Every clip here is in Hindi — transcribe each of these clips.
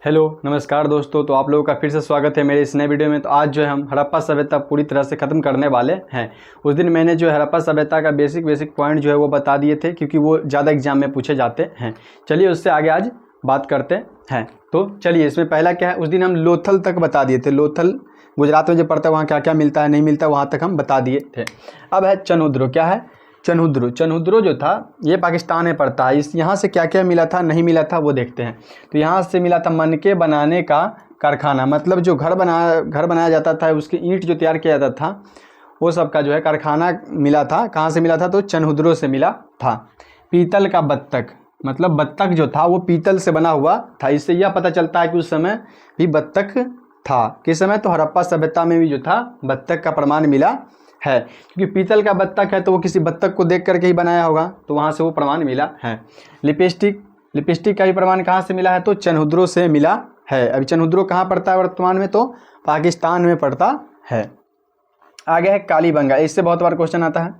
हेलो नमस्कार दोस्तों। तो आप लोगों का फिर से स्वागत है मेरे इस नए वीडियो में। तो आज जो है हम हड़प्पा सभ्यता पूरी तरह से ख़त्म करने वाले हैं। उस दिन मैंने जो हड़प्पा सभ्यता का बेसिक पॉइंट जो है वो बता दिए थे, क्योंकि वो ज़्यादा एग्जाम में पूछे जाते हैं। चलिए उससे आगे आज बात करते हैं। तो चलिए, इसमें पहला क्या है, उस दिन हम लोथल तक बता दिए थे। लोथल गुजरात में जो पड़ता है, वहाँ क्या क्या मिलता है नहीं मिलता, वहाँ तक हम बता दिए थे। अब है चनहुद्रो। क्या है? चनहुद्रो जो था ये पाकिस्तान में पड़ता है। इस यहाँ से क्या क्या मिला था नहीं मिला था वो देखते हैं। तो यहाँ से मिला था मनके बनाने का कारखाना, मतलब जो घर बनाया जाता था, उसकी ईंट जो तैयार किया जाता था, वो सब का जो है कारखाना मिला था। कहाँ से मिला था? तो चनहुद्रो से मिला था। पीतल का बत्तख, मतलब बत्तख जो था वो पीतल से बना हुआ था। इससे यह पता चलता है कि उस समय भी बत्तख था। किस समय? तो हड़प्पा सभ्यता में भी जो था बत्तख का प्रमाण मिला है, क्योंकि पीतल का बत्तख है तो वो किसी बत्तख को देख करके ही बनाया होगा, तो वहाँ से वो प्रमाण मिला है। लिपस्टिक का भी प्रमाण कहाँ से मिला है? तो चनहुद्रो से मिला है। अभी चनहुद्रो कहाँ पड़ता है वर्तमान में? तो पाकिस्तान में पड़ता है। आगे है कालीबंगा। इससे बहुत बार क्वेश्चन आता है।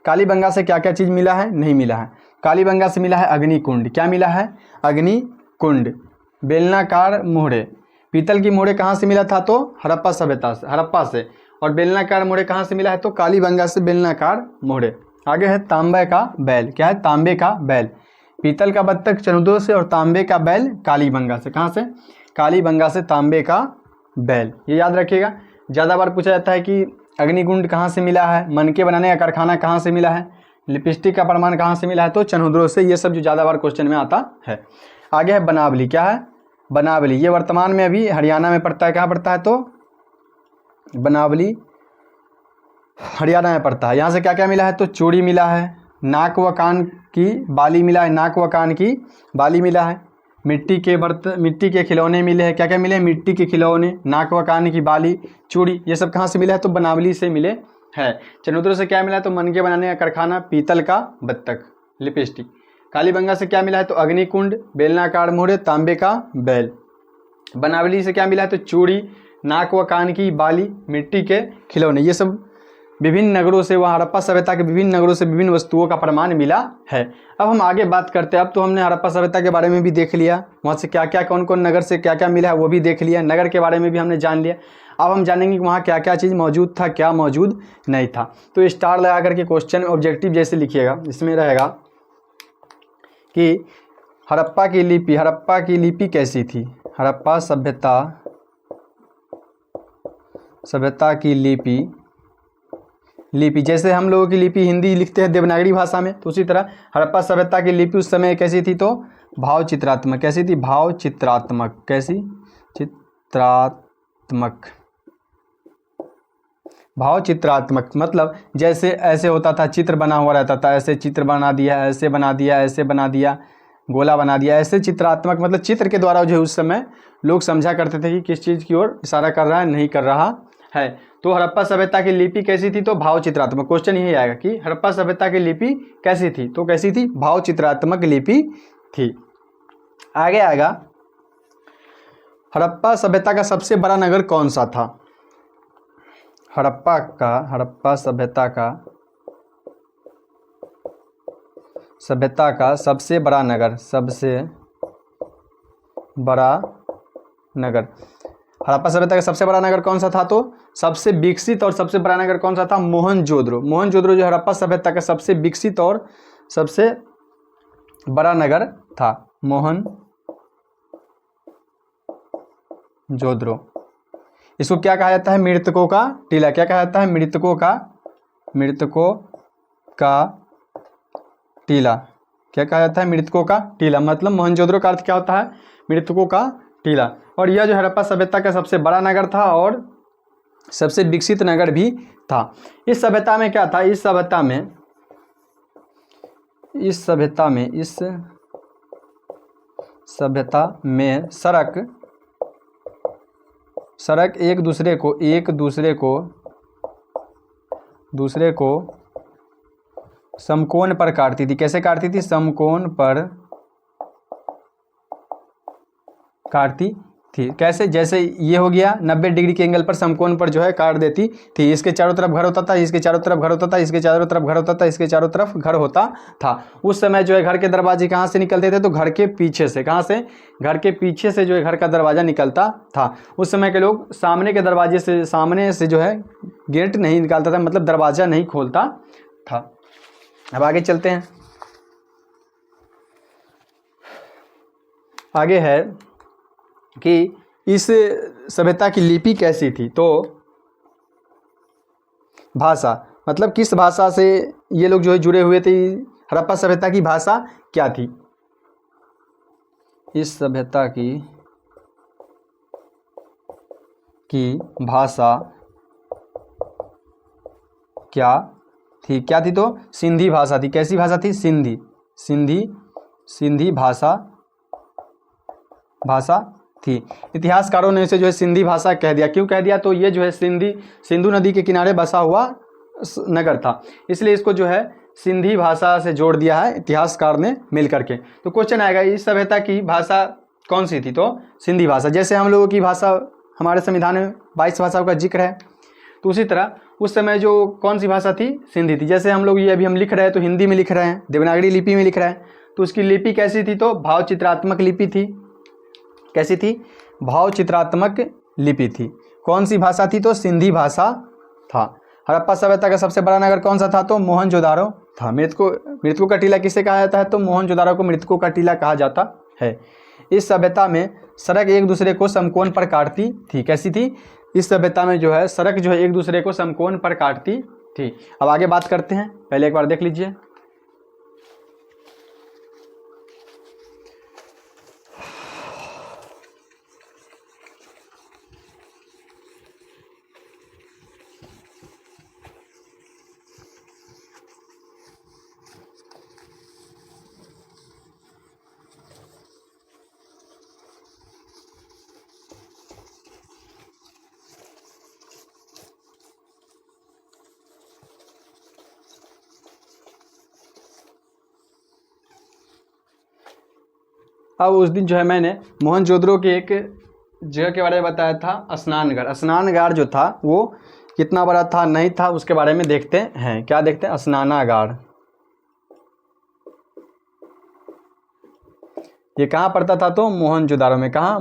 कालीबंगा से क्या क्या चीज़ मिला है नहीं मिला है? कालीबंगा से मिला है अग्निकुंड। क्या मिला है? अग्निकुंड। बेलनाकार मोहरे। पीतल की मोहरे कहाँ से मिला था? तो हड़प्पा सभ्यता से, हड़प्पा से। और बेलनाकार मोहरे कहाँ से मिला है? तो कालीबंगा से बेलनाकार मोहरे। आगे है तांबे का बैल। क्या है? तांबे का बैल। पीतल का बत्तख चनहुद्रो से, और तांबे का बैल कालीबंगा से। कहाँ से? कालीबंगा से तांबे का बैल। ये याद रखिएगा। ज़्यादा बार पूछा जाता है कि अग्निकुंड कहाँ से मिला है, मनके बनाने का कारखाना कहाँ से मिला है, लिपस्टिक का प्रमाण कहाँ से मिला है, तो चनहुद्रो से। ये सब जो ज़्यादा बार क्वेश्चन में आता है। आगे है बनावली। क्या है? बनावली। ये वर्तमान में अभी हरियाणा में पड़ता है। कहाँ पड़ता है? तो बनावली हरियाणा में पड़ता है। यहाँ से क्या क्या मिला है? तो चूड़ी मिला है, नाक व कान की बाली मिला है, नाक व कान की बाली मिला है, मिट्टी के खिलौने मिले हैं। क्या क्या मिले? मिट्टी के खिलौने, नाक व कान की बाली, चूड़ी। ये सब कहाँ से मिला है? तो बनावली से मिले है। चनहुद्रो से क्या मिला है? तो मनके बनाने का कारखाना, पीतल का बत्तख, लिपस्टिक। कालीबंगा से क्या मिला है? तो अग्निकुंड, बेलनाकार मोहरे, तांबे का बैल। बनावली से क्या मिला है? तो चूड़ी, नाक व कान की बाली, मिट्टी के खिलौने। ये सब विभिन्न नगरों से, वहाँ हड़प्पा सभ्यता के विभिन्न नगरों से विभिन्न वस्तुओं का प्रमाण मिला है। अब हम आगे बात करते हैं। अब तो हमने हड़प्पा सभ्यता के बारे में भी देख लिया, वहाँ से क्या क्या, कौन कौन नगर से क्या क्या मिला है वो भी देख लिया, नगर के बारे में भी हमने जान लिया। अब हम जानेंगे कि वहाँ क्या क्या चीज़ मौजूद था, क्या मौजूद नहीं था। तो स्टार लगा करके क्वेश्चन ऑब्जेक्टिव जैसे लिखिएगा। इसमें रहेगा कि हड़प्पा की लिपि कैसी थी? हड़प्पा सभ्यता की लिपि जैसे हम लोगों की लिपि हिंदी लिखते हैं देवनागरी भाषा में, तो उसी तरह हड़प्पा सभ्यता की लिपि उस समय कैसी थी? तो भाव चित्रात्मक। कैसी थी? भाव चित्रात्मक। कैसी? चित्रात्मक। भाव चित्रात्मक मतलब जैसे ऐसे होता था, चित्र बना हुआ रहता था, ऐसे चित्र बना दिया, ऐसे बना दिया, ऐसे बना दिया, गोला बना दिया, ऐसे चित्रात्मक। मतलब चित्र के द्वारा जो है उस समय लोग समझा करते थे कि किस चीज़ की ओर इशारा कर रहा है, नहीं कर रहा है। तो हड़प्पा सभ्यता की लिपि कैसी थी? तो भाव चित्रात्मक। क्वेश्चन यही आएगा कि हड़प्पा सभ्यता की लिपि कैसी थी? तो कैसी थी? भाव चित्रात्मक लिपि थी। आगे आएगा, हड़प्पा सभ्यता का सबसे बड़ा नगर कौन सा था? हड़प्पा सभ्यता का सबसे बड़ा नगर हड़प्पा सभ्यता का सबसे बड़ा नगर कौन सा था? तो सबसे विकसित और सबसे बड़ा नगर कौन सा था? मोहनजोदड़ो जो हड़प्पा सभ्यता का सबसे विकसित और सबसे बड़ा नगर था। मोहनजोदड़ो। इसको क्या कहा जाता है? मृतकों का टीला। क्या कहा जाता है? मृतकों का टीला। क्या कहा जाता है? मृतकों का टीला। मतलब मोहनजोदड़ो का अर्थ क्या होता है? मृतकों का टीला। और यह जो हड़प्पा सभ्यता का सबसे बड़ा नगर था और सबसे विकसित नगर भी था। इस सभ्यता में क्या था? इस सभ्यता में सड़क एक दूसरे को समकोण पर काटती थी। कैसे काटती थी? समकोण पर काटती थी। कैसे? जैसे ये हो गया 90 डिग्री के एंगल पर समकोण पर जो है काट देती थी। इसके चारों तरफ घर होता था, इसके चारों तरफ घर होता था, इसके चारों तरफ घर होता था, इसके चारों तरफ घर होता था। उस समय जो है घर के दरवाजे कहाँ से निकलते थे? तो घर के पीछे से। कहाँ से? घर के पीछे से जो है घर का दरवाज़ा निकलता था। उस समय के लोग सामने के दरवाजे से, सामने से जो है गेट नहीं निकालता था, मतलब दरवाज़ा नहीं खोलता था। अब आगे चलते हैं। आगे है कि इस सभ्यता की लिपि कैसी थी? तो भाषा, मतलब किस भाषा से ये लोग जो है जुड़े हुए थे? हड़प्पा सभ्यता की भाषा क्या थी? इस सभ्यता की भाषा क्या थी? क्या थी? तो सिंधी भाषा थी। कैसी भाषा थी? सिंधी। सिंधी भाषा थी। इतिहासकारों ने इसे जो है सिंधी भाषा कह दिया। क्यों कह दिया? तो ये जो है सिंधु नदी के किनारे बसा हुआ नगर था, इसलिए इसको जो है सिंधी भाषा से जोड़ दिया है इतिहासकार ने मिल करके। तो क्वेश्चन आएगा इस सभ्यता की भाषा कौन सी थी? तो सिंधी भाषा। जैसे हम लोगों की भाषा, हमारे संविधान में 22 भाषाओं का जिक्र है, तो उसी तरह उस समय जो कौन सी भाषा थी? सिंधी थी। जैसे हम लोग ये अभी हम लिख रहे हैं तो हिंदी में लिख रहे हैं, देवनागरी लिपि में लिख रहे हैं, तो उसकी लिपि कैसी थी? तो भावचित्रात्मक लिपि थी। कैसी थी? भावचित्रात्मक लिपि थी। कौन सी भाषा थी? तो सिंधी भाषा था। हड़प्पा सभ्यता का सबसे बड़ा नगर कौन सा था? तो मोहनजोदारो था। मृतकों का टीला किसे कहा जाता है? तो मोहनजोदारो को मृतकों का टीला कहा जाता है। इस सभ्यता में सड़क एक दूसरे को समकोण पर काटती थी। कैसी थी? इस सभ्यता में जो है सड़क जो है एक दूसरे को समकोण पर काटती थी। अब आगे बात करते हैं, पहले एक बार देख लीजिए। अब उस दिन जो है मैंने मोहनजोदड़ो के एक जगह के बारे में बताया था, स्नानघर। स्नानघर जो था वो कितना बड़ा था, नहीं था, उसके बारे में देखते हैं। क्या देखते हैं? स्नानागार। ये कहाँ पड़ता था? तो मोहनजोदारो में। कहाँ?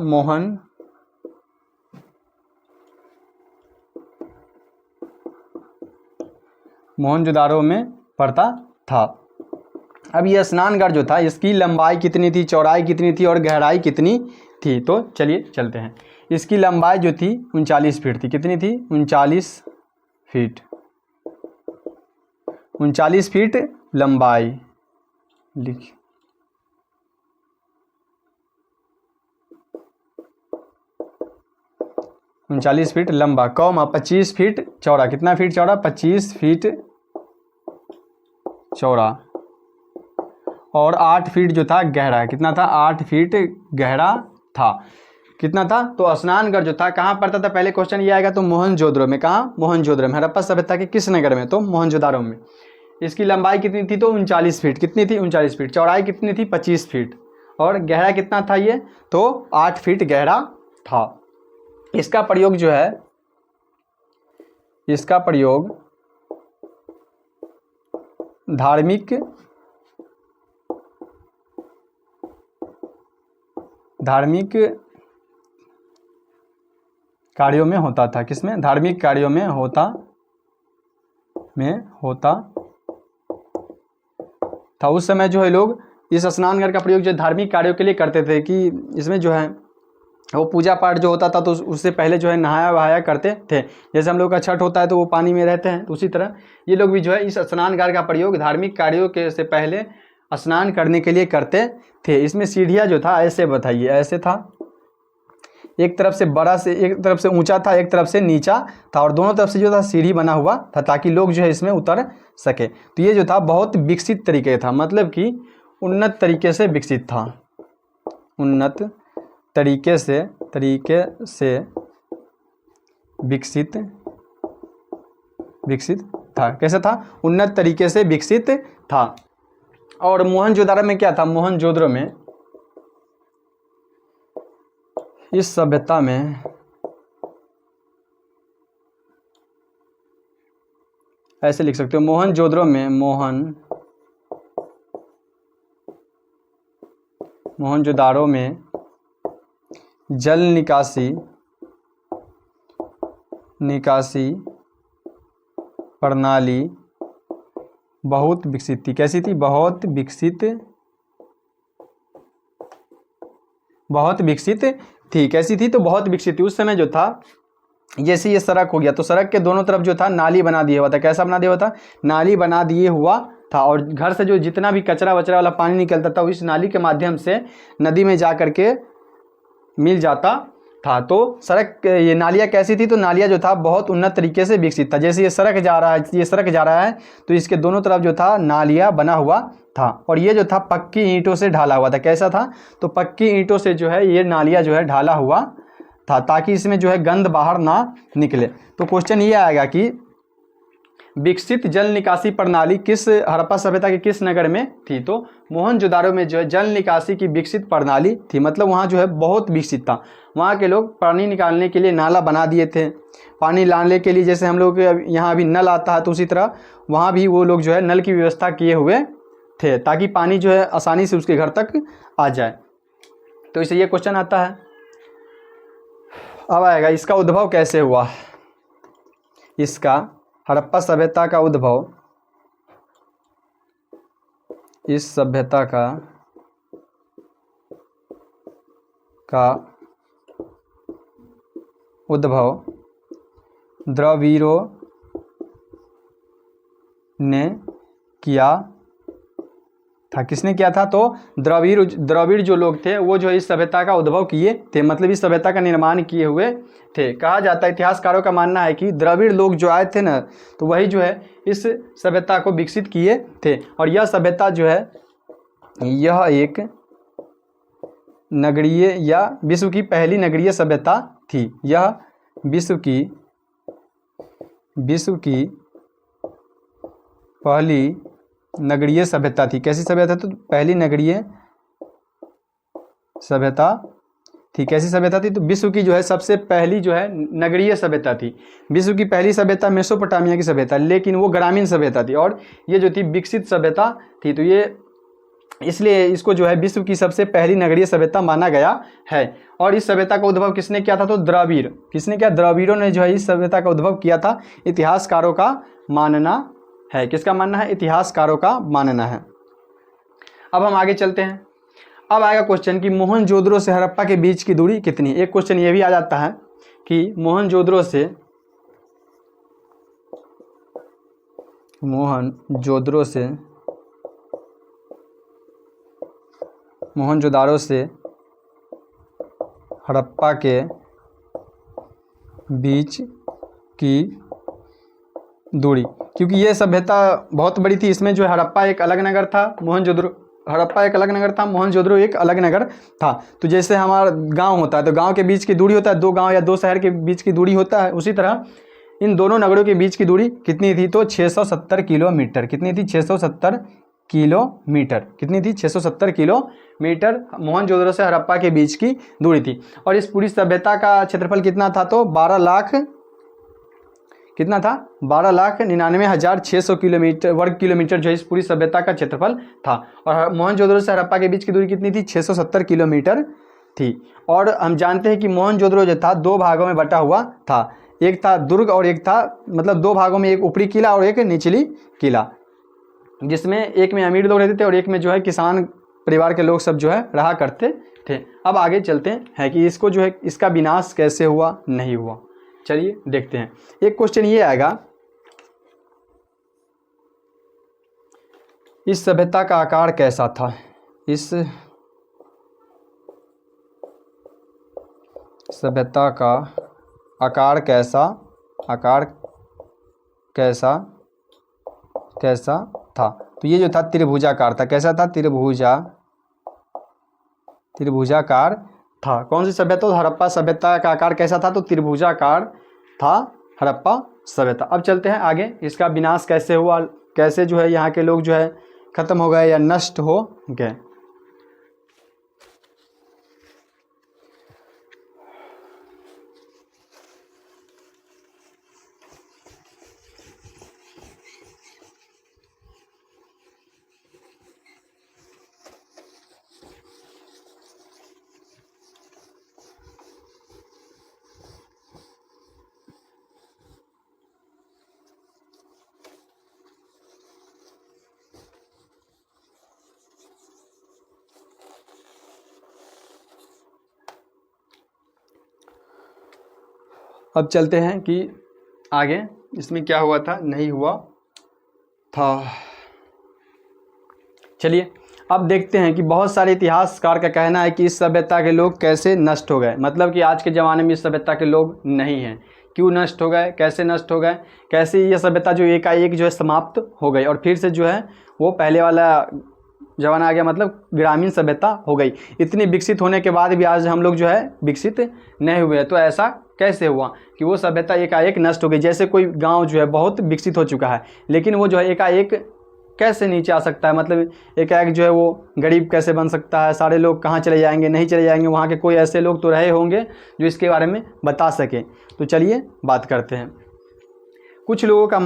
मोहनजोदारो में पड़ता था। अब ये स्नानघर जो था इसकी लंबाई कितनी थी, चौड़ाई कितनी थी और गहराई कितनी थी? तो चलिए चलते हैं। इसकी लंबाई जो थी 39 फीट थी। कितनी थी? 39 फीट। 39 फीट लंबाई। लिख 39 फीट लंबा, 25 फीट चौड़ा। कितना फीट चौड़ा? 25 फीट चौड़ा। और 8 फीट जो था गहरा। कितना था? 8 फीट गहरा था। कितना था? तो स्नानघर जो था कहाँ पड़ता था? पहले क्वेश्चन ये आएगा तो मोहनजोदड़ो में। कहाँ? मोहनजोदड़ो में। हड़प्पा सभ्यता के किस नगर में? तो मोहनजोदारो में। इसकी लंबाई कितनी थी? तो 39 फीट। कितनी थी? 39 फीट। चौड़ाई कितनी थी? 25 फीट। और गहरा कितना था ये? तो 8 फीट गहरा था। इसका प्रयोग जो है, इसका प्रयोग धार्मिक कार्यों में होता था। किसमें? धार्मिक कार्यों में होता था। उस समय जो है लोग इस स्नानघर का प्रयोग जो धार्मिक कार्यों के लिए करते थे, कि इसमें जो है वो पूजा पाठ जो होता था तो उससे पहले जो है नहाया वहाया करते थे। जैसे हम लोग का छठ होता है तो वो पानी में रहते हैं, तो उसी तरह ये लोग भी जो है इस स्नानघर का प्रयोग धार्मिक कार्यों के से पहले स्नान करने के लिए करते थे। इसमें सीढ़ियाँ जो था ऐसे, बताइए, ऐसे था, एक तरफ से बड़ा से, एक तरफ से ऊंचा था, एक तरफ से नीचा था, और दोनों तरफ से जो था सीढ़ी बना हुआ था ताकि लोग जो है इसमें उतर सके। तो ये जो था बहुत विकसित तरीके था, मतलब कि उन्नत तरीके से विकसित था। उन्नत तरीके से विकसित था। कैसे था? उन्नत तरीके से विकसित था। और मोहनजोदारो में क्या था? मोहनजोदड़ो में इस सभ्यता में ऐसे लिख सकते हो, मोहनजोदाड़ो में जल निकासी प्रणाली बहुत विकसित थी। कैसी थी? बहुत विकसित थी। कैसी थी? तो बहुत विकसित थी। उस समय जो था, जैसे ये सड़क हो गया तो सड़क के दोनों तरफ जो था नाली बना दिया हुआ था। कैसा बना दिया हुआ था? नाली बना दिए हुआ था। और घर से जो जितना भी कचरा वचरा वाला पानी निकलता था इस नाली के माध्यम से नदी में जा करके मिल जाता था। तो सड़क, ये नालियाँ कैसी थी? तो नालियाँ जो था बहुत उन्नत तरीके से विकसित था। जैसे ये सड़क जा रहा है तो इसके दोनों तरफ जो था नालियाँ बना हुआ था। और ये जो था पक्की ईंटों से ढाला हुआ था। कैसा था? तो पक्की ईंटों से जो है ये नालियाँ जो है ढाला हुआ था, ताकि इसमें जो है गंद बाहर ना निकले। तो क्वेश्चन ये आएगा कि विकसित जल निकासी प्रणाली किस हड़प्पा सभ्यता के किस नगर में थी? तो मोहनजोदाड़ो में जो है जल निकासी की विकसित प्रणाली थी। मतलब वहाँ जो है बहुत विकसित था। वहाँ के लोग पानी निकालने के लिए नाला बना दिए थे। पानी लाने के लिए जैसे हम लोग के यहाँ अभी नल आता है तो उसी तरह वहाँ भी वो लोग जो है नल की व्यवस्था किए हुए थे, ताकि पानी जो है आसानी से उसके घर तक आ जाए। तो इससे ये क्वेश्चन आता है। अब आएगा इसका उद्भव कैसे हुआ। इसका हड़प्पा सभ्यता का उद्भव, इस सभ्यता का उद्भव द्रविड़ों ने किया था। किसने किया था? तो द्रविड़ जो लोग थे वो जो इस सभ्यता का उद्भव किए थे, मतलब इस सभ्यता का निर्माण किए हुए थे। कहा जाता है, इतिहासकारों का मानना है कि द्रविड़ लोग जो आए थे ना, तो वही जो है इस सभ्यता को विकसित किए थे। और यह सभ्यता जो है यह एक नगरीय या विश्व की पहली नगरीय सभ्यता थी। यह विश्व की पहली नगरीय सभ्यता थी। कैसी सभ्यता? तो पहली नगरीय सभ्यता थी। कैसी सभ्यता थी? तो विश्व की जो है सबसे पहली जो है नगरीय सभ्यता थी। विश्व की पहली सभ्यता मेसोपोटामिया की सभ्यता, लेकिन वो ग्रामीण सभ्यता थी। और ये जो थी विकसित सभ्यता थी। तो ये इसलिए इसको जो है विश्व की सबसे पहली नगरीय सभ्यता माना गया है। और इस सभ्यता का उद्भव किसने किया था? तो द्रविड़। किसने किया? द्रविड़ों ने जो है इस सभ्यता का उद्भव किया था, इतिहासकारों का मानना है। किसका मानना है? इतिहासकारों का मानना है। अब हम आगे चलते हैं। अब आएगा क्वेश्चन कि मोहनजोदड़ो से हड़प्पा के बीच की दूरी कितनी? एक क्वेश्चन ये भी आ जाता है कि मोहनजोदड़ो से हड़प्पा के बीच की दूरी, क्योंकि ये सभ्यता बहुत बड़ी थी। इसमें जो है हड़प्पा एक अलग नगर था, हड़प्पा एक अलग नगर था, मोहनजोदड़ो एक अलग नगर था। तो जैसे हमारा गांव होता है तो गांव के बीच की दूरी होता है, दो गांव या दो शहर के बीच की दूरी होता है, उसी तरह इन दोनों नगरों के बीच की दूरी कितनी थी? तो 670 किलोमीटर। कितनी थी? 670 किलोमीटर। कितनी थी? 670 किलोमीटर मोहनजोदड़ो से हड़प्पा के बीच की दूरी थी। और इस पूरी सभ्यता का क्षेत्रफल कितना था? तो 12 लाख, कितना था? 12,99,600 वर्ग किलोमीटर जो है इस पूरी सभ्यता का क्षेत्रफल था। और मोहनजोदड़ो से हड़प्पा के बीच की दूरी कितनी थी? 670 किलोमीटर थी। और हम जानते हैं कि मोहनजोदड़ो जो था दो भागों में बटा हुआ था। एक था दुर्ग और एक था, मतलब दो भागों में, एक ऊपरी किला और एक निचली किला, जिसमें एक में अमीर लोग रहते थे और एक में जो है किसान परिवार के लोग सब जो है रहा करते थे। अब आगे चलते हैं कि इसको जो है इसका विनाश कैसे हुआ, नहीं हुआ। चलिए देखते हैं। एक क्वेश्चन ये आएगा, इस सभ्यता का आकार कैसा था? इस सभ्यता का आकार कैसा था? तो ये जो था त्रिभुजाकार था। कैसा था? त्रिभुजाकार था। कौन सी सभ्यता? तो हड़प्पा सभ्यता का आकार कैसा था? तो त्रिभुजाकार था हड़प्पा सभ्यता। अब चलते हैं आगे, इसका विनाश कैसे हुआ, कैसे जो है यहाँ के लोग जो है खत्म हो गए या नष्ट हो गए। अब चलते हैं कि आगे इसमें क्या हुआ था, नहीं हुआ था। चलिए अब देखते हैं कि बहुत सारे इतिहासकार का कहना है कि इस सभ्यता के लोग कैसे नष्ट हो गए, मतलब कि आज के ज़माने में इस सभ्यता के लोग नहीं हैं, क्यों नष्ट हो गए, कैसे नष्ट हो गए, कैसे ये सभ्यता जो एकाएक जो है समाप्त हो गई और फिर से जो है वो पहले वाला ज़माना आ गया, मतलब ग्रामीण सभ्यता हो गई। इतनी विकसित होने के बाद भी आज हम लोग जो है विकसित नहीं हुए। तो ऐसा कैसे हुआ कि वो सभ्यता एकाएक नष्ट हो गई। जैसे कोई गांव जो है बहुत विकसित हो चुका है, लेकिन वो जो है एकाएक कैसे नीचे आ सकता है, मतलब एकाएक जो है वो गरीब कैसे बन सकता है, सारे लोग कहाँ चले जाएंगे, नहीं चले जाएंगे, वहाँ के कोई ऐसे लोग तो रहे होंगे जो इसके बारे में बता सकें। तो चलिए बात करते हैं। कुछ लोगों का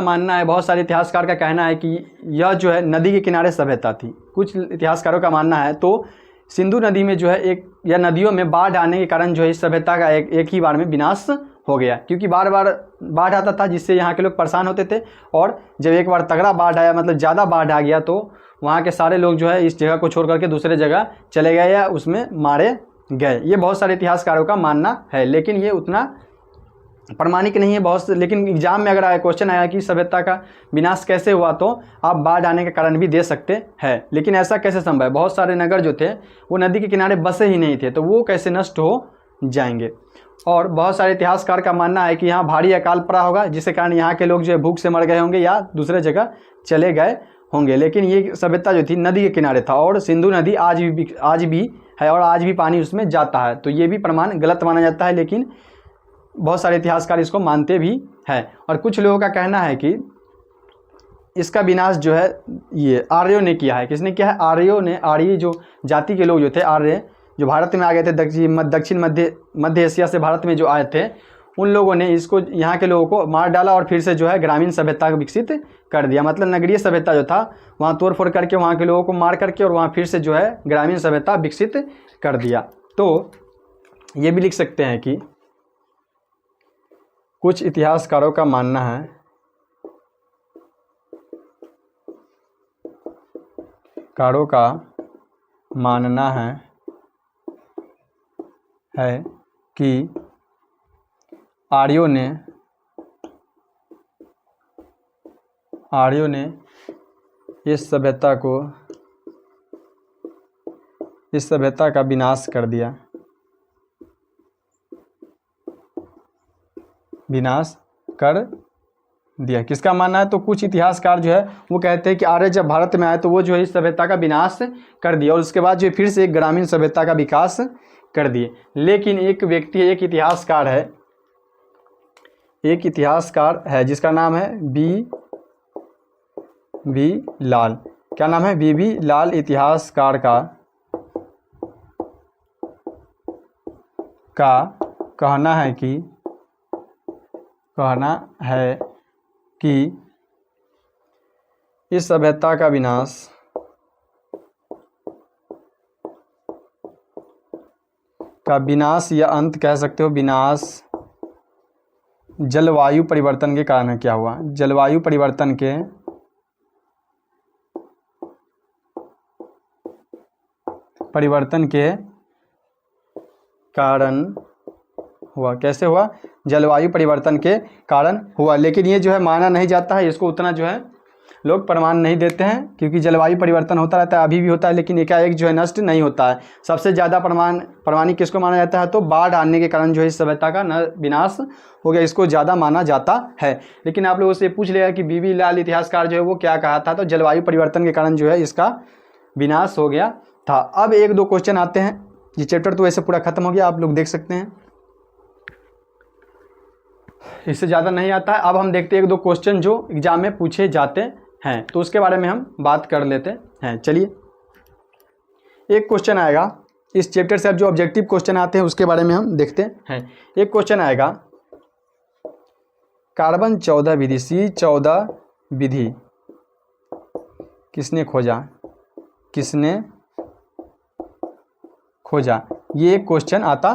मानना है, बहुत सारे इतिहासकार का कहना है कि यह जो है नदी के किनारे सभ्यता थी। कुछ इतिहासकारों का मानना है तो सिंधु नदी में जो है एक या नदियों में बाढ़ आने के कारण जो है इस सभ्यता का एक ही बार में विनाश हो गया, क्योंकि बार बार बाढ़ आता था जिससे यहाँ के लोग परेशान होते थे। और जब एक बार तगड़ा बाढ़ आया, मतलब ज़्यादा बाढ़ आ गया, तो वहाँ के सारे लोग जो है इस जगह को छोड़ करके दूसरे जगह चले गए या उसमें मारे गए। ये बहुत सारे इतिहासकारों का मानना है, लेकिन ये उतना प्रमाणिक नहीं है बहुत। लेकिन एग्जाम में अगर क्वेश्चन आया कि सभ्यता का विनाश कैसे हुआ, तो आप बाढ़ आने का कारण भी दे सकते हैं। लेकिन ऐसा कैसे संभव है, बहुत सारे नगर जो थे वो नदी के किनारे बसे ही नहीं थे, तो वो कैसे नष्ट हो जाएंगे। और बहुत सारे इतिहासकार का मानना है कि यहाँ भारी अकाल पड़ा होगा, जिसके कारण यहाँ के लोग जो है भूख से मर गए होंगे या दूसरे जगह चले गए होंगे। लेकिन ये सभ्यता जो थी नदी के किनारे था, और सिंधु नदी आज भी है और आज भी पानी उसमें जाता है। तो ये भी प्रमाण गलत माना जाता है, लेकिन बहुत सारे इतिहासकार इसको मानते भी हैं। और कुछ लोगों का कहना है कि इसका विनाश जो है ये आर्यों ने किया है। किसने किया है? आर्यों ने। आर्य जो जाति के लोग जो थे, आर्य जो भारत में आ गए थे, दक्षिण मध्य एशिया से भारत में जो आए थे, उन लोगों ने इसको, यहाँ के लोगों को मार डाला और फिर से जो है ग्रामीण सभ्यता को विकसित कर दिया। मतलब नगरीय सभ्यता जो था वहाँ तोड़ फोड़ करके वहाँ के लोगों को मार करके और वहाँ फिर से जो है ग्रामीण सभ्यता विकसित कर दिया। तो ये भी लिख सकते हैं कि कुछ इतिहासकारों का मानना है कि आर्यों ने इस सभ्यता का विनाश कर दिया। किसका मानना है? तो कुछ इतिहासकार जो है वो कहते हैं कि आर्य जब भारत में आए तो वो जो है इस सभ्यता का विनाश कर दिया और उसके बाद जो फिर से एक ग्रामीण सभ्यता का विकास कर दिए। लेकिन एक व्यक्ति, एक इतिहासकार है जिसका नाम है बी लाल। क्या नाम है? बी लाल इतिहासकार का कहना है कि इस सभ्यता का विनाश या अंत कह सकते हो, विनाश जलवायु परिवर्तन के कारण है। क्या हुआ? जलवायु परिवर्तन के कारण हुआ। कैसे हुआ? जलवायु परिवर्तन के कारण हुआ। लेकिन ये जो है माना नहीं जाता है, इसको उतना जो है लोग प्रमाण नहीं देते हैं, क्योंकि जलवायु परिवर्तन होता रहता है, अभी भी होता है, लेकिन एकाएक जो है नष्ट नहीं होता है। सबसे ज़्यादा प्रमाणिक किसको माना जाता है? तो बाढ़ आने के कारण जो है इस सभ्यता का विनाश हो गया, इसको ज़्यादा माना जाता है। लेकिन आप लोगों से पूछ लिया कि बी लाल इतिहासकार जो है वो क्या कहा था, तो जलवायु परिवर्तन के कारण जो है इसका विनाश हो गया था। अब एक दो क्वेश्चन आते हैं। ये चैप्टर तो वैसे पूरा खत्म हो गया, आप लोग देख सकते हैं, इससे ज़्यादा नहीं आता है। अब हम देखते हैं एक दो क्वेश्चन जो एग्जाम में पूछे जाते हैं, तो उसके बारे में हम बात कर लेते हैं। चलिए, एक क्वेश्चन आएगा इस चैप्टर से। अब जो ऑब्जेक्टिव क्वेश्चन आते हैं उसके बारे में हम देखते हैं। एक क्वेश्चन आएगा, कार्बन 14 विधि, C14 विधि किसने खोजा? ये एक क्वेश्चन आता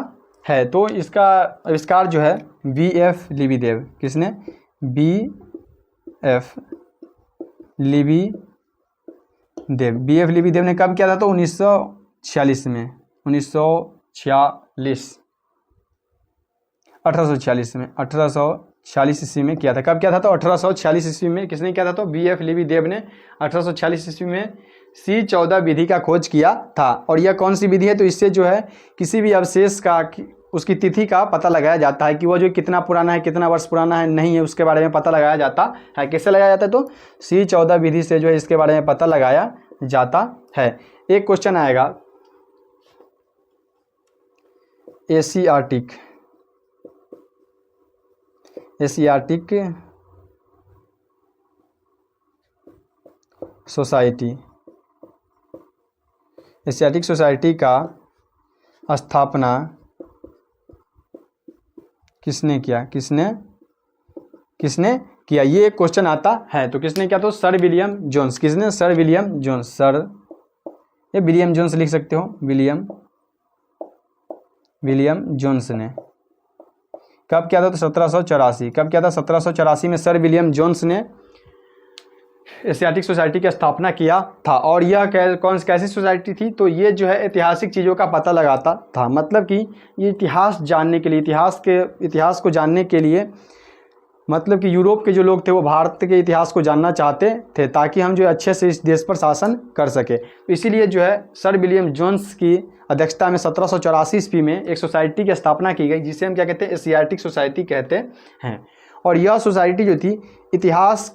है। तो इसका आविष्कार जो है B.F. लिबिदेव। किसने? B.F. लिबिदेव ने कब किया था? तो 1946 में, 1946। 1846 में, 1846 ईस्वी में किया था। कब किया था? तो 1846 ईस्वी में। किसने किया था? तो B.F. लीवी देव ने 1846 ईस्वी में C14 विधि का खोज किया था। और यह कौन सी विधि है? तो इससे जो है किसी भी अवशेष का उसकी तिथि का पता लगाया जाता है कि वह जो कितना पुराना है, कितना वर्ष पुराना है, नहीं है, उसके बारे में पता लगाया जाता है। कैसे लगाया जाता है? तो C14 विधि से जो है इसके बारे में पता लगाया जाता है। एक क्वेश्चन आएगा एशियाटिक सोसाइटी, एशियाटिक सोसाइटी का स्थापना किसने किया? किसने किया? ये एक क्वेश्चन आता है। तो किसने किया? तो सर विलियम जोन्स। किसने? Sir William Jones. सर, ये विलियम जोन्स लिख सकते हो, विलियम जोन्स ने। कब किया था? तो 1784। कब किया था? 1784 में सर विलियम जोन्स ने एशियाटिक सोसाइटी की स्थापना किया था। और यह कैसी सोसाइटी थी? तो ये जो है ऐतिहासिक चीज़ों का पता लगाता था। मतलब कि ये इतिहास जानने के लिए, इतिहास को जानने के लिए, मतलब कि यूरोप के जो लोग थे वो भारत के इतिहास को जानना चाहते थे ताकि हम जो अच्छे से इस देश पर शासन कर सके। तो इसीलिए जो है सर विलियम जोन्स की अध्यक्षता में 1784 ईस्वी में एक सोसाइटी की स्थापना की गई, जिसे हम क्या कहते हैं? एशियाटिक सोसाइटी कहते हैं। और यह सोसाइटी जो थी इतिहास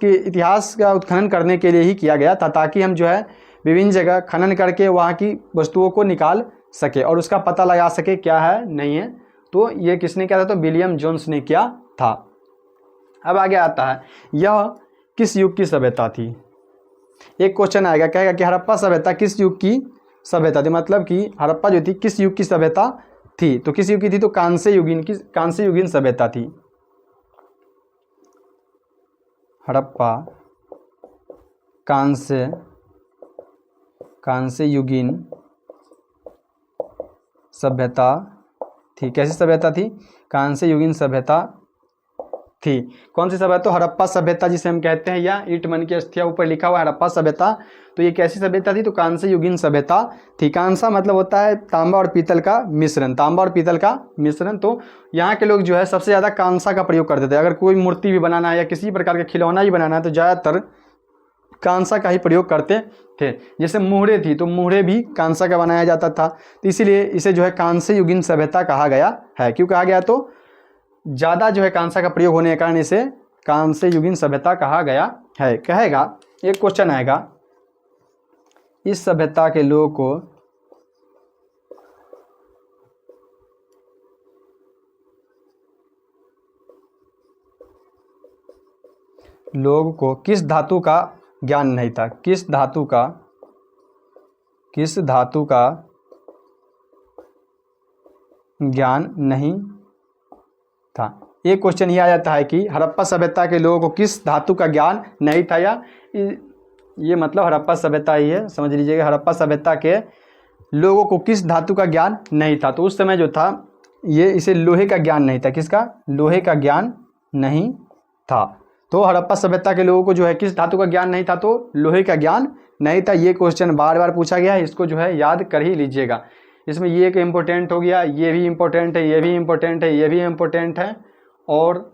का उत्खनन करने के लिए ही किया गया था, ताकि हम जो है विभिन्न जगह खनन करके वहाँ की वस्तुओं को निकाल सके और उसका पता लगा सके क्या है, नहीं है। तो ये किसने किया था? तो विलियम जोन्स ने किया था। अब आगे आता है, यह किस युग की सभ्यता थी? एक क्वेश्चन आएगा, कहेगा कि हड़प्पा सभ्यता किस युग की सभ्यता थी? मतलब कि हड़प्पा जो थी किस युग की सभ्यता थी? तो किस युग की थी? तो कांस्य युगीन सभ्यता थी। हड़प्पा कांस्य युगीन सभ्यता थी। कैसी सभ्यता थी? कांस्य युगीन सभ्यता थी। कौन सी सभ्यता? तो हड़प्पा सभ्यता जिसे हम कहते हैं, या ईंट मन की अस्थियां ऊपर लिखा हुआ है हड़प्पा सभ्यता। तो ये कैसी सभ्यता थी? तो कांस्य युगीन सभ्यता थी। कांसा मतलब होता है तांबा और पीतल का मिश्रण, तांबा और पीतल का मिश्रण। तो यहाँ के लोग जो है सबसे ज़्यादा कांसा का प्रयोग करते थे। अगर कोई मूर्ति भी बनाना है या किसी प्रकार का खिलौना भी बनाना है तो ज़्यादातर कांसा का ही प्रयोग करते थे। जैसे मुहरे थी तो मुहरे भी कांसा का बनाया जाता था। तो इसीलिए इसे जो है कांस्य युगीन सभ्यता कहा गया है। क्यों कहा गया? तो ज़्यादा जो है कांसा का प्रयोग होने के कारण इसे कांस्य युगीन सभ्यता कहा गया है। कहेगा, एक क्वेश्चन आएगा, इस सभ्यता के लोगों को किस धातु का ज्ञान नहीं था? किस धातु का ज्ञान नहीं था? एक क्वेश्चन ये आ जाता है कि हड़प्पा सभ्यता के लोगों को किस धातु का ज्ञान नहीं था, या ये मतलब हड़प्पा सभ्यता ही है, समझ लीजिएगा। हड़प्पा सभ्यता के लोगों को किस धातु का ज्ञान नहीं था? तो उस समय जो था इसे लोहे का ज्ञान नहीं था। किसका? लोहे का ज्ञान नहीं था। तो हड़प्पा सभ्यता के लोगों को जो है किस धातु का ज्ञान नहीं था? तो लोहे का ज्ञान नहीं था। ये क्वेश्चन बार बार पूछा गया है, इसको जो है याद कर ही लीजिएगा। इसमें ये एक इम्पोर्टेंट हो गया, ये भी इम्पोर्टेंट है, ये भी इम्पोर्टेंट है, ये भी इम्पोर्टेंट है। और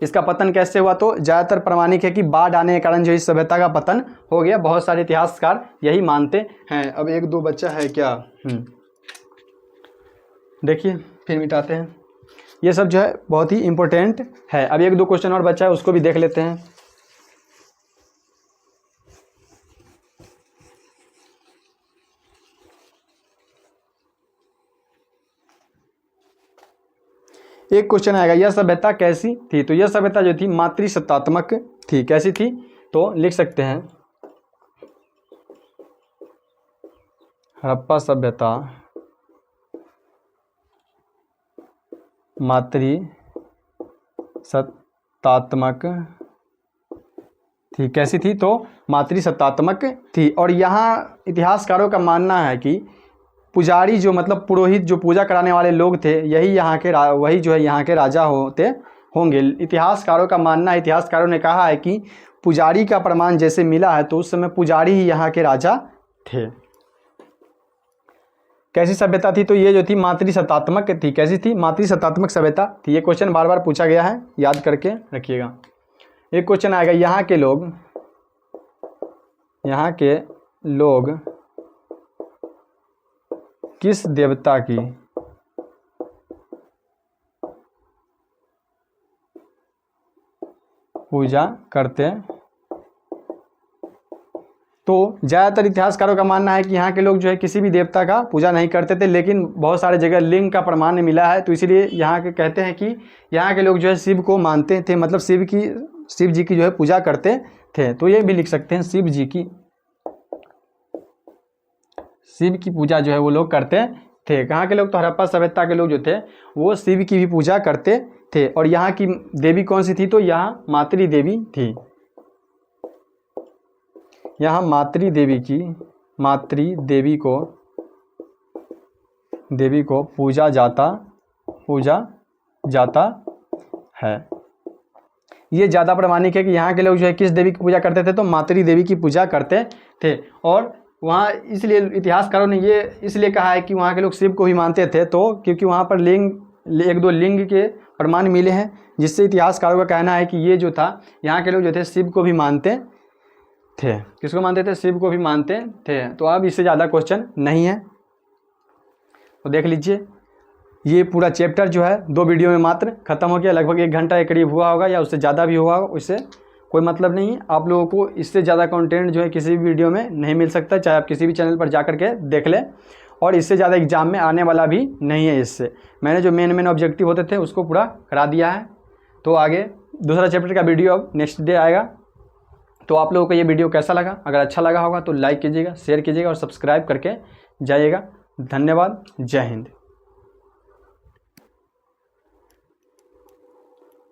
इसका पतन कैसे हुआ? तो ज़्यादातर प्रमाणिक है कि बाढ़ आने के कारण जो इस सभ्यता का पतन हो गया। बहुत सारे इतिहासकार यही मानते हैं। अब एक दो बच्चा है क्या? देखिए, फिर मिटाते हैं। ये सब जो है बहुत ही इम्पोर्टेंट है। अब एक दो क्वेश्चन और बचा है, उसको भी देख लेते हैं। एक क्वेश्चन आएगा, यह सभ्यता कैसी थी? तो यह सभ्यता जो थी मातृसत्तात्मक थी। कैसी थी? तो लिख सकते हैं, हड़प्पा सभ्यता मातृसत्तात्मक थी। कैसी थी? तो मातृसत्तात्मक थी। और यहाँ इतिहासकारों का मानना है कि पुजारी जो मतलब पुरोहित जो पूजा कराने वाले लोग थे, यही वही जो है यहाँ के राजा होंगे। इतिहासकारों का मानना है, इतिहासकारों ने कहा है कि पुजारी का प्रमाण जैसे मिला है तो उस समय पुजारी ही यहाँ के राजा थे। कैसी सभ्यता थी? तो ये जो थी मातृसत्तात्मक थी। कैसी थी? मातृसत्तात्मक सभ्यता थी। ये क्वेश्चन बार बार पूछा गया है, याद करके रखिएगा। एक क्वेश्चन आएगा, यहाँ के लोग किस देवता की पूजा करते? तो ज़्यादातर इतिहासकारों का मानना है कि यहाँ के लोग जो है किसी भी देवता का पूजा नहीं करते थे, लेकिन बहुत सारे जगह लिंग का प्रमाण मिला है, तो इसीलिए यहाँ के कहते हैं कि यहाँ के लोग जो है शिव को मानते थे, मतलब शिव जी की जो है पूजा करते थे। तो ये भी लिख सकते हैं, शिव की पूजा जो है वो लोग करते थे। कहाँ के लोग? तो हड़प्पा सभ्यता के लोग जो थे वो शिव की भी पूजा करते थे। और यहाँ की देवी कौन सी थी? तो यहाँ मातृ देवी थी। यहाँ मातृ देवी को पूजा जाता है। ये ज़्यादा प्रमाणिक है कि यहाँ के लोग जो है किस देवी की पूजा करते थे? तो मातृ देवी की पूजा करते थे। और वहाँ इसलिए इतिहासकारों ने ये इसलिए कहा है कि वहाँ के लोग शिव को ही मानते थे, तो क्योंकि वहाँ पर एक दो लिंग के प्रमाण मिले हैं, जिससे इतिहासकारों का कहना है कि ये जो था यहाँ के लोग जो थे शिव को भी मानते थे। किसको मानते थे? शिव को भी मानते थे। तो अब इससे ज़्यादा क्वेश्चन नहीं है, तो देख लीजिए। ये पूरा चैप्टर जो है 2 वीडियो में मात्र ख़त्म हो गया। लगभग 1 घंटा के करीब हुआ होगा या उससे ज़्यादा भी हुआ होगा, उससे कोई मतलब नहीं है। आप लोगों को इससे ज़्यादा कंटेंट जो है किसी भी वीडियो में नहीं मिल सकता, चाहे आप किसी भी चैनल पर जा करके देख लें। और इससे ज़्यादा एग्जाम में आने वाला भी नहीं है। इससे मैंने जो मेन ऑब्जेक्टिव होते थे उसको पूरा करा दिया है। तो आगे दूसरा चैप्टर का वीडियो अब नेक्स्ट डे आएगा। तो आप लोगों को ये वीडियो कैसा लगा? अगर अच्छा लगा होगा तो लाइक कीजिएगा, शेयर कीजिएगा और सब्सक्राइब करके जाइएगा। धन्यवाद। जय हिंद।